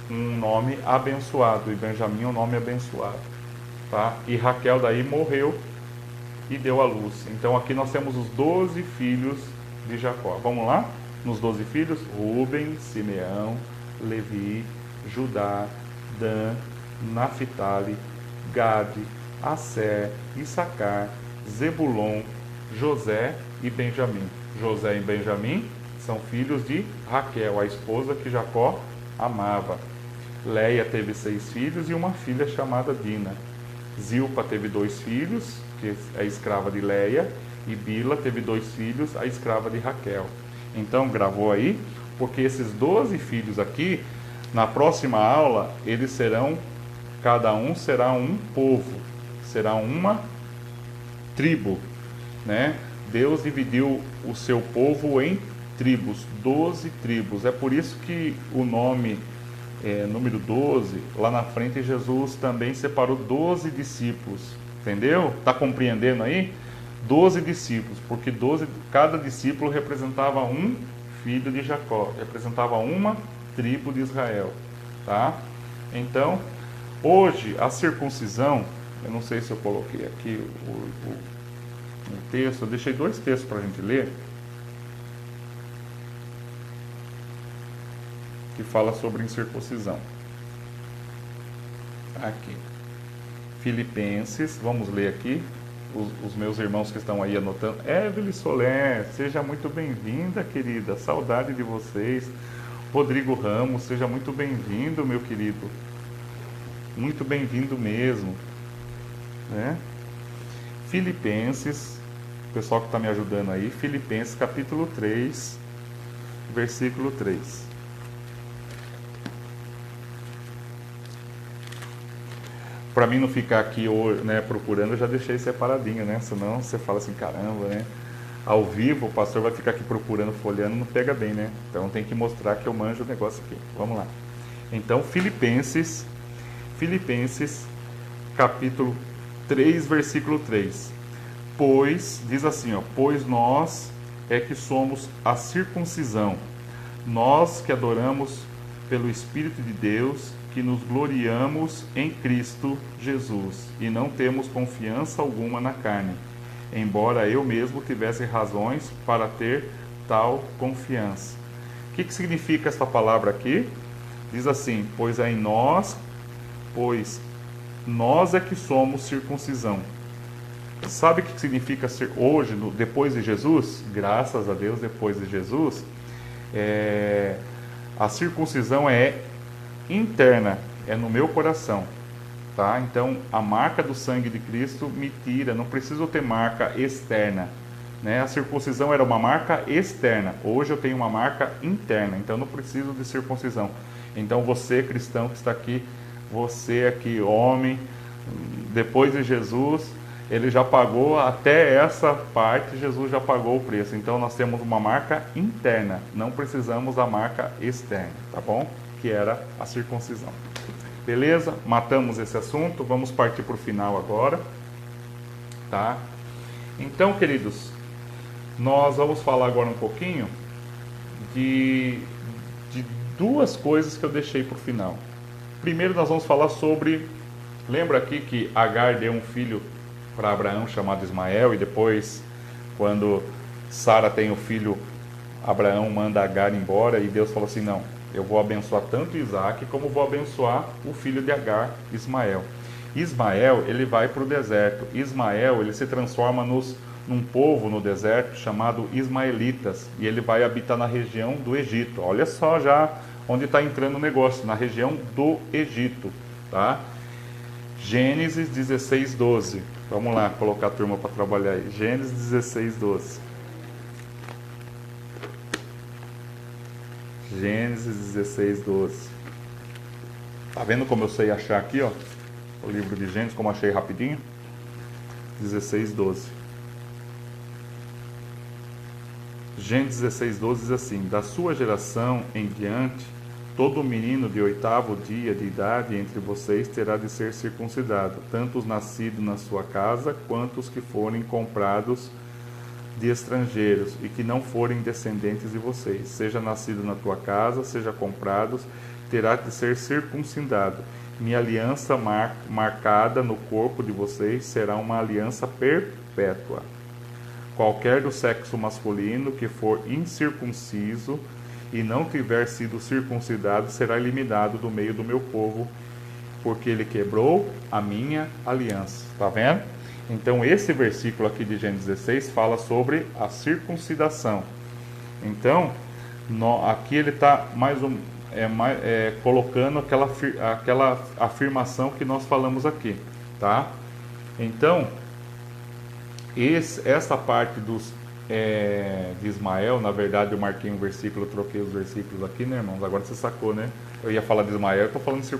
um nome abençoado, e Benjamim é um nome abençoado, tá? E Raquel daí morreu e deu à luz. Então aqui nós temos os 12 filhos de Jacó. Vamos lá? Nos 12 filhos: Rúben, Simeão, Levi, Judá, Dan, Naphtali, Gade, Asser, Issacar, Zebulon, José e Benjamim. José e Benjamim são filhos de Raquel, a esposa que Jacó amava. Leia teve 6 filhos e uma filha chamada Dina. Zilpa teve 2 filhos, que é escrava de Leia, e Bila teve 2 filhos, a escrava de Raquel. Então, gravou aí, porque esses 12 filhos aqui, na próxima aula, eles serão, cada um será um povo, será uma tribo, né? Deus dividiu o seu povo em tribos, 12 tribos. É por isso que o nome número 12, lá na frente Jesus também separou 12 discípulos, entendeu? Está compreendendo aí? 12 discípulos, porque cada discípulo representava um filho de Jacó, representava uma tribo de Israel, tá? Então, hoje a circuncisão, eu não sei se eu coloquei aqui o texto, eu deixei 2 textos para a gente ler, que fala sobre incircuncisão. Aqui, Filipenses, vamos ler aqui, os meus irmãos que estão aí anotando. Evelyn Soler, seja muito bem-vinda, querida, saudade de vocês. Rodrigo Ramos, seja muito bem-vindo, meu querido, muito bem-vindo mesmo, né? Filipenses, o pessoal que está me ajudando aí, Filipenses capítulo 3, versículo 3. para mim não ficar aqui, né, procurando, eu já deixei separadinho, né? Senão você fala assim, caramba, né? Ao vivo, o pastor vai ficar aqui procurando, folheando, não pega bem, né? Então tem que mostrar que eu manjo o negócio aqui. Vamos lá. Então, Filipenses, capítulo 3, versículo 3. Pois, diz assim, ó, pois nós é que somos a circuncisão, nós que adoramos pelo Espírito de Deus, que nos gloriamos em Cristo Jesus e não temos confiança alguma na carne, embora eu mesmo tivesse razões para ter tal confiança. O que significa esta palavra aqui? Diz assim, pois nós é que somos circuncisão. Sabe o que significa ser hoje, depois de Jesus? Graças a Deus, depois de Jesus, a circuncisão é interna, é no meu coração, tá? Então, a marca do sangue de Cristo me tira, não preciso ter marca externa, né? A circuncisão era uma marca externa, hoje eu tenho uma marca interna, então não preciso de circuncisão. Então, você cristão que está aqui, você aqui homem, depois de Jesus, ele já pagou até essa parte, Jesus já pagou o preço. Então nós temos uma marca interna, não precisamos da marca externa, tá bom? Que era a circuncisão. Beleza? Matamos esse assunto, vamos partir para o final agora, tá? Então, queridos, nós vamos falar agora um pouquinho de duas coisas que eu deixei para o final. Primeiro nós vamos falar sobre, lembra aqui que Agar deu um filho para Abraão chamado Ismael, e depois, quando Sara tem o filho, Abraão manda Agar embora, e Deus falou assim, não, eu vou abençoar tanto Isaac, como vou abençoar o filho de Agar, Ismael. Ismael, ele vai para o deserto. Ismael, ele se transforma num povo no deserto, chamado Ismaelitas, e ele vai habitar na região do Egito. Olha só já onde está entrando o negócio, na região do Egito, tá? Gênesis 16, 12. Vamos lá, colocar a turma para trabalhar aí. Gênesis 16, 12. Gênesis 16, 12. Tá vendo como eu sei achar aqui, ó? O livro de Gênesis, como achei rapidinho? 16, 12. Gênesis 16, 12 diz assim, da sua geração em diante, todo menino de 8º dia de idade entre vocês terá de ser circuncidado, tanto os nascidos na sua casa, quanto os que forem comprados de estrangeiros, e que não forem descendentes de vocês. Seja nascido na tua casa, seja comprados, terá de ser circuncidado. Minha aliança marcada no corpo de vocês será uma aliança perpétua. Qualquer do sexo masculino que for incircunciso e não tiver sido circuncidado, será eliminado do meio do meu povo, porque ele quebrou a minha aliança. Está vendo? Então, esse versículo aqui de Gênesis 16 fala sobre a circuncidação. Então, aqui ele está colocando aquela afirmação que nós falamos aqui. Tá? Então, essa parte de Ismael, na verdade eu marquei um versículo, eu troquei os versículos aqui, né, irmãos? Agora você sacou, né? Eu ia falar de Ismael, eu estou falando de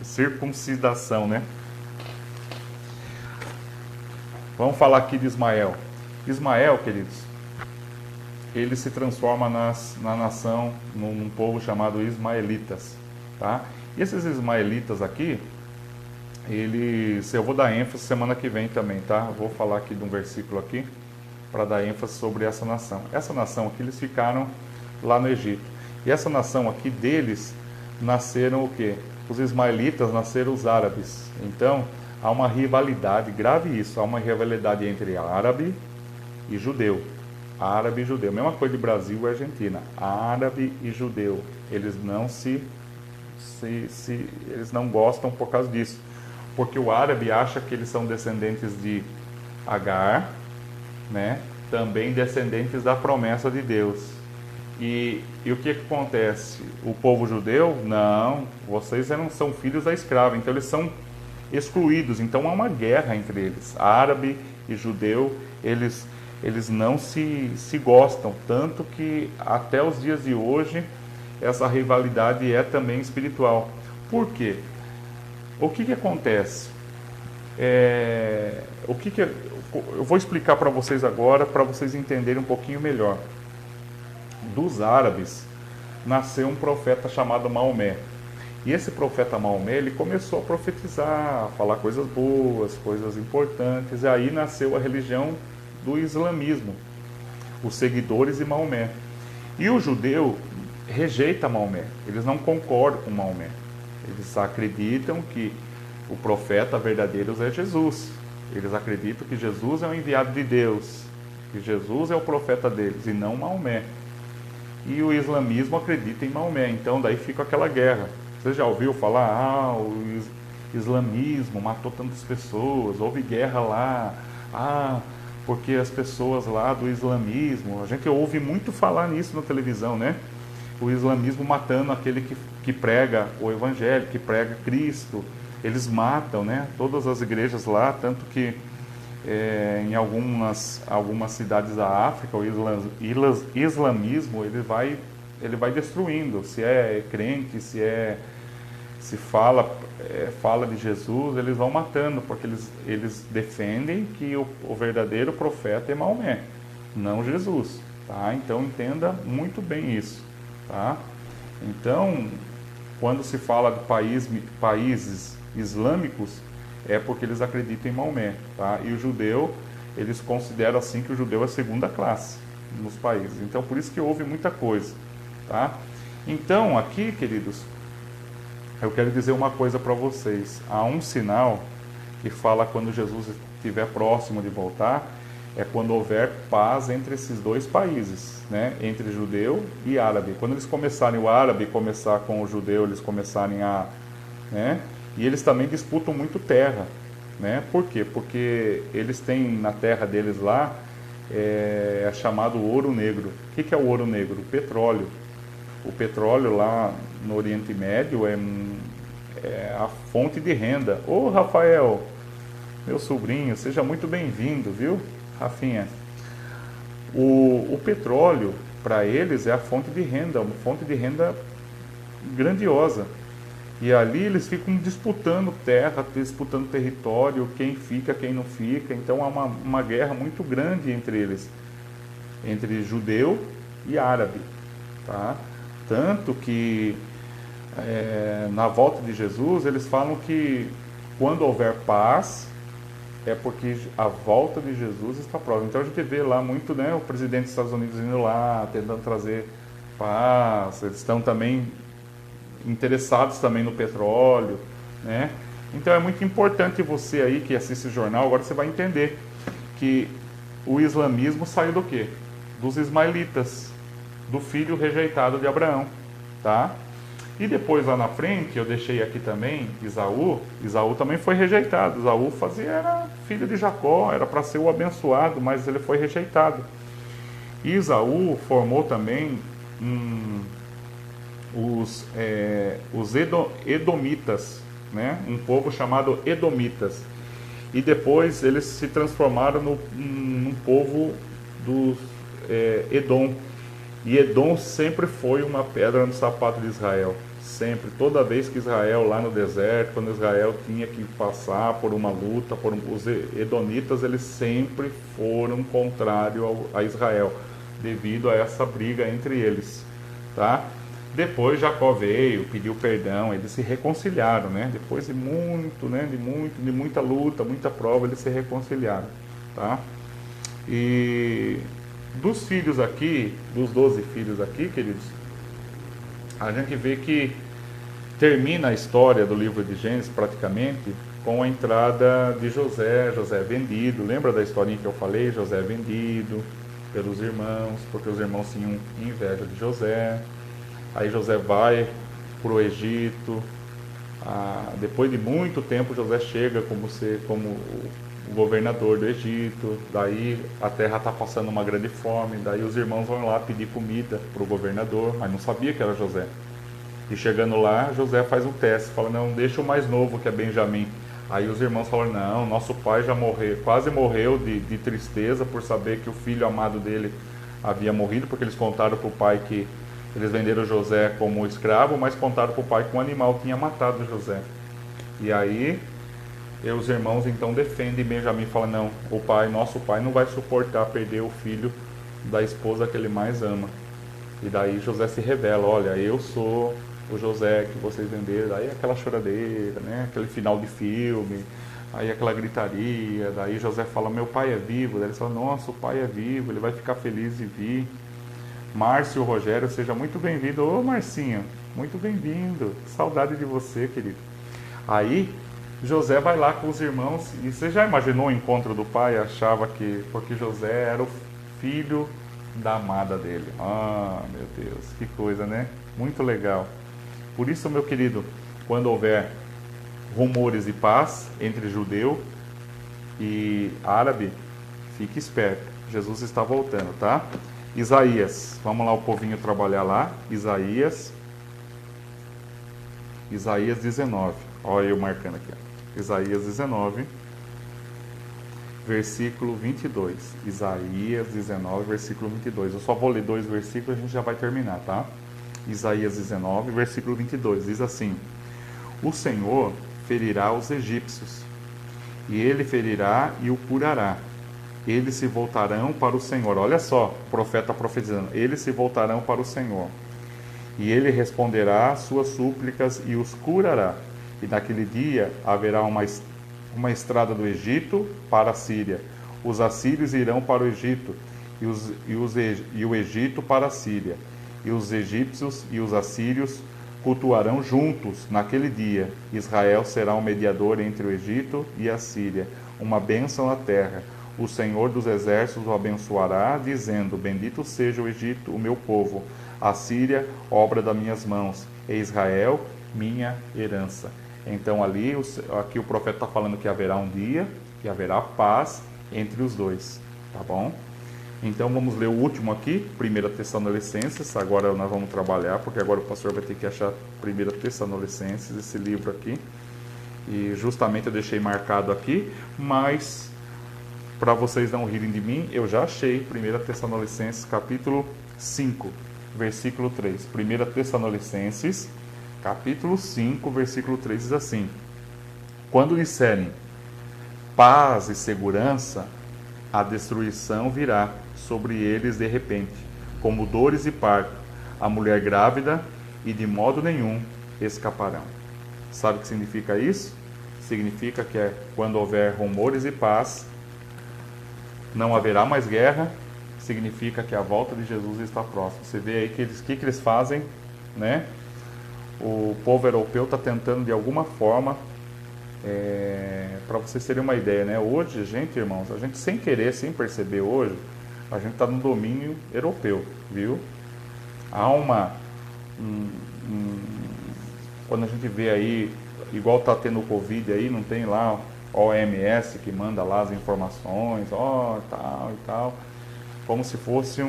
circuncidação, né? Vamos falar aqui de Ismael. Ismael, queridos, ele se transforma na nação, num povo chamado Ismaelitas, tá? E esses Ismaelitas aqui, eu vou dar ênfase semana que vem também, tá? Eu vou falar aqui de um versículo aqui, para dar ênfase sobre essa nação. Essa nação aqui, eles ficaram lá no Egito. E essa nação aqui deles, nasceram o quê? Os ismaelitas nasceram os árabes. Então, há uma rivalidade, grave isso, há uma rivalidade entre árabe e judeu. Árabe e judeu. Mesma coisa de Brasil e Argentina. Árabe e judeu. Eles não eles não gostam por causa disso. Porque o árabe acha que eles são descendentes de Agar, né? Também descendentes da promessa de Deus. E o que acontece? O povo judeu, não, vocês são filhos da escrava, então eles são excluídos. Então há uma guerra entre eles. Árabe e judeu, eles não se gostam, tanto que até os dias de hoje essa rivalidade é também espiritual. Por quê? O que acontece? Eu vou explicar para vocês agora, para vocês entenderem um pouquinho melhor. Dos árabes nasceu um profeta chamado Maomé. E esse profeta Maomé, ele começou a profetizar, a falar coisas boas, coisas importantes, e aí nasceu a religião do islamismo, os seguidores de Maomé. E o judeu rejeita Maomé, eles não concordam com Maomé. Eles acreditam que o profeta verdadeiro é Jesus. Eles acreditam que Jesus é o enviado de Deus, que Jesus é o profeta deles e não Maomé. E o islamismo acredita em Maomé, então daí fica aquela guerra. Você já ouviu falar, o islamismo matou tantas pessoas, houve guerra lá, porque as pessoas lá do islamismo, a gente ouve muito falar nisso na televisão, né? O islamismo matando aquele que prega o evangelho, que prega Cristo. Eles matam, né? Todas as igrejas lá, tanto que em algumas cidades da África, o islamismo ele vai destruindo. Se é crente, se fala de Jesus, eles vão matando, porque eles defendem que o verdadeiro profeta é Maomé, não Jesus, tá? Então entenda muito bem isso, tá? Então, quando se fala de países islâmicos, é porque eles acreditam em Maomé, tá? E o judeu, eles consideram assim que o judeu é segunda classe nos países. Então, por isso que houve muita coisa, tá? Então, aqui, queridos, eu quero dizer uma coisa para vocês. Há um sinal que fala quando Jesus estiver próximo de voltar, é quando houver paz entre esses dois países, né? Entre judeu e árabe. Quando eles começarem, o árabe começar com o judeu, eles começarem a... né? E eles também disputam muito terra, né? Por quê? Porque eles têm na terra deles lá, é chamado ouro negro. O que é o ouro negro? O petróleo. O petróleo lá no Oriente Médio é a fonte de renda. Ô Rafael, meu sobrinho, seja muito bem-vindo, viu, Rafinha? O petróleo, para eles, é a fonte de renda, uma fonte de renda grandiosa. E ali eles ficam disputando terra, disputando território, quem fica, quem não fica. Então há uma guerra muito grande entre eles, entre judeu e árabe, tá? Tanto que na volta de Jesus eles falam que quando houver paz é porque a volta de Jesus está próxima. Então a gente vê lá muito, né, o presidente dos Estados Unidos indo lá, tentando trazer paz. Eles estão também interessados também no petróleo, né? Então é muito importante você aí que assiste o jornal, agora você vai entender que o islamismo saiu do quê? Dos ismaelitas, do filho rejeitado de Abraão, tá? E depois lá na frente, eu deixei aqui também Isaú também foi rejeitado. Isaú era filho de Jacó, era para ser o abençoado, mas ele foi rejeitado. E Isaú formou também os edomitas, né? Um povo chamado edomitas. E depois eles se transformaram num povo dos Edom. E Edom sempre foi uma pedra no sapato de Israel. Sempre, toda vez que Israel lá no deserto, quando Israel tinha que passar por uma luta, os edomitas, eles sempre foram contrários a Israel, devido a essa briga entre eles, tá? Depois Jacó veio, pediu perdão, eles se reconciliaram, né? Depois de muita luta, muita prova, eles se reconciliaram, tá? E dos filhos aqui, dos 12 filhos aqui, queridos, a gente vê que termina a história do livro de Gênesis praticamente com a entrada de José. José é vendido, lembra da historinha que eu falei? José é vendido pelos irmãos, porque os irmãos tinham inveja de José. Aí José vai para o Egito. Depois de muito tempo, José chega como o governador do Egito. Daí a terra está passando uma grande fome. Daí os irmãos vão lá pedir comida para o governador, mas não sabia que era José. E chegando lá, José faz um teste, fala: não, deixa o mais novo, que é Benjamim. Aí os irmãos falam: não, nosso pai já morreu, quase morreu de tristeza por saber que o filho amado dele havia morrido, porque eles contaram para o pai que eles venderam José como escravo, mas contaram para o pai que um animal tinha matado José. E aí, os irmãos então defendem Benjamim e falam, não, o pai, nosso pai não vai suportar perder o filho da esposa que ele mais ama. E daí José se revela, olha, eu sou o José que vocês venderam. Daí aquela choradeira, né? Aquele final de filme, aí aquela gritaria. Daí José fala, meu pai é vivo. Daí ele fala, nossa, o pai é vivo, ele vai ficar feliz de vir. Márcio Rogério, seja muito bem-vindo. Ô Marcinho, muito bem-vindo. Saudade de você, querido. Aí José vai lá com os irmãos. E você já imaginou o encontro do pai? Achava que, porque José era o filho da amada dele. Ah, meu Deus, que coisa, né? Muito legal. Por isso, meu querido, quando houver rumores de paz entre judeu e árabe, fique esperto. Jesus está voltando, tá? Isaías, vamos lá o povinho trabalhar lá. Isaías 19. Olha eu marcando aqui. Isaías 19. Versículo 22. Isaías 19, versículo 22. Eu só vou ler 2 versículos e a gente já vai terminar, tá? Isaías 19, versículo 22. Diz assim: o Senhor ferirá os egípcios, e ele ferirá e o curará. Eles se voltarão para o Senhor. Olha só, o profeta profetizando. Eles se voltarão para o Senhor. E ele responderá às suas súplicas e os curará. E naquele dia haverá uma estrada do Egito para a Síria. Os assírios irão para o Egito e o Egito para a Síria. E os egípcios e os assírios cultuarão juntos naquele dia. Israel será um mediador entre o Egito e a Síria, uma bênção na terra. O Senhor dos exércitos o abençoará, dizendo: bendito seja o Egito, o meu povo, a Síria, obra das minhas mãos, e Israel, minha herança. Então aqui o profeta está falando que haverá um dia, que haverá paz entre os dois, tá bom? Então vamos ler o último aqui, 1 Tessalonicenses. Agora nós vamos trabalhar, porque agora o pastor vai ter que achar 1 Tessalonicenses, esse livro aqui. E justamente eu deixei marcado aqui, mas para vocês não rirem de mim, eu já achei 1 Tessalonicenses capítulo 5, versículo 3. 1 Tessalonicenses capítulo 5, versículo 3 diz assim: quando disserem paz e segurança, a destruição virá sobre eles de repente, como dores e parto, a mulher grávida, e de modo nenhum escaparão. Sabe o que significa isso? Significa que quando houver rumores de paz, não haverá mais guerra, significa que a volta de Jesus está próxima. Você vê aí que eles fazem, né? O povo europeu está tentando de alguma forma, para vocês terem uma ideia, né? Hoje, irmãos, a gente sem querer, sem perceber hoje, a gente está no domínio europeu, viu? Há quando a gente vê aí, igual está tendo o Covid aí, não tem lá a OMS que manda lá as informações, tal e tal, como se fosse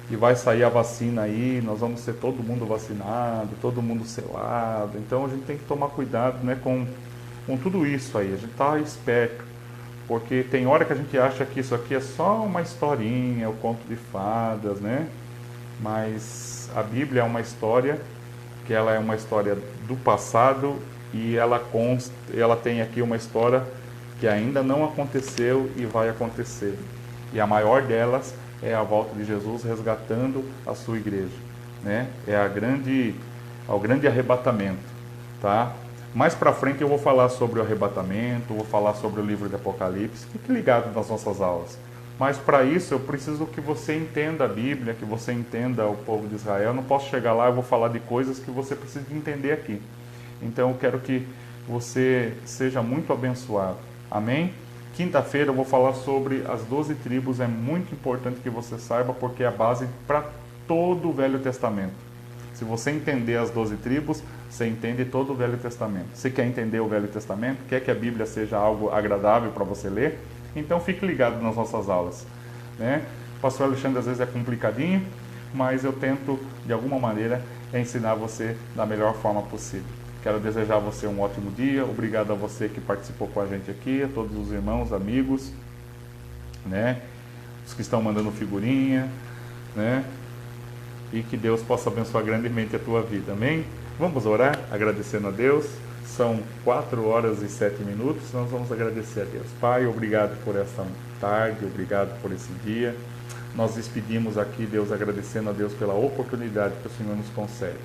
e vai sair a vacina aí, nós vamos ser todo mundo vacinado, todo mundo selado. Então a gente tem que tomar cuidado, né, com tudo isso aí. A gente tá esperto, porque tem hora que a gente acha que isso aqui é só uma historinha, o conto de fadas, né? Mas a Bíblia é uma história que ela é uma história do passado e ela tem aqui uma história que ainda não aconteceu e vai acontecer. E a maior delas é a volta de Jesus resgatando a sua igreja, né? É o grande arrebatamento, tá? Mais para frente eu vou falar sobre o arrebatamento, vou falar sobre o livro de Apocalipse. Fique ligado nas nossas aulas. Mas para isso eu preciso que você entenda a Bíblia, que você entenda o povo de Israel. Eu não posso chegar lá e vou falar de coisas que você precisa entender aqui. Então eu quero que você seja muito abençoado. Amém? Quinta-feira eu vou falar sobre as 12 tribos. É muito importante que você saiba, porque é a base para todo o Velho Testamento. Se você entender as 12 tribos, você entende todo o Velho Testamento. Você quer entender o Velho Testamento? Quer que a Bíblia seja algo agradável para você ler? Então fique ligado nas nossas aulas, né? O pastor Alexandre às vezes é complicadinho, mas eu tento de alguma maneira ensinar você da melhor forma possível. Quero desejar a você um ótimo dia. Obrigado a você que participou com a gente aqui, a todos os irmãos, amigos, né? Os que estão mandando figurinha, né? E que Deus possa abençoar grandemente a tua vida. Amém? Vamos orar agradecendo a Deus. São 4 horas e 7 minutos, nós vamos agradecer a Deus. Pai, obrigado por esta tarde, obrigado por esse dia. Nós despedimos aqui, Deus, agradecendo a Deus pela oportunidade que o Senhor nos concede.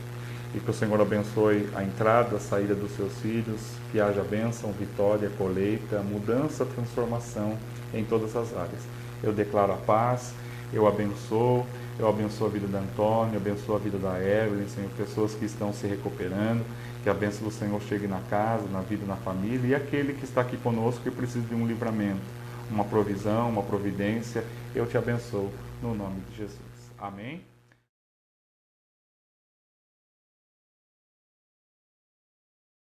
E que o Senhor abençoe a entrada, a saída dos seus filhos, que haja bênção, vitória, colheita, mudança, transformação em todas as áreas. Eu declaro a paz, eu abençoo a vida da Antônia, abençoo a vida da Evelyn, Senhor, pessoas que estão se recuperando, que a bênção do Senhor chegue na casa, na vida, na família, e aquele que está aqui conosco que precisa de um livramento, uma provisão, uma providência, eu te abençoo no nome de Jesus. Amém?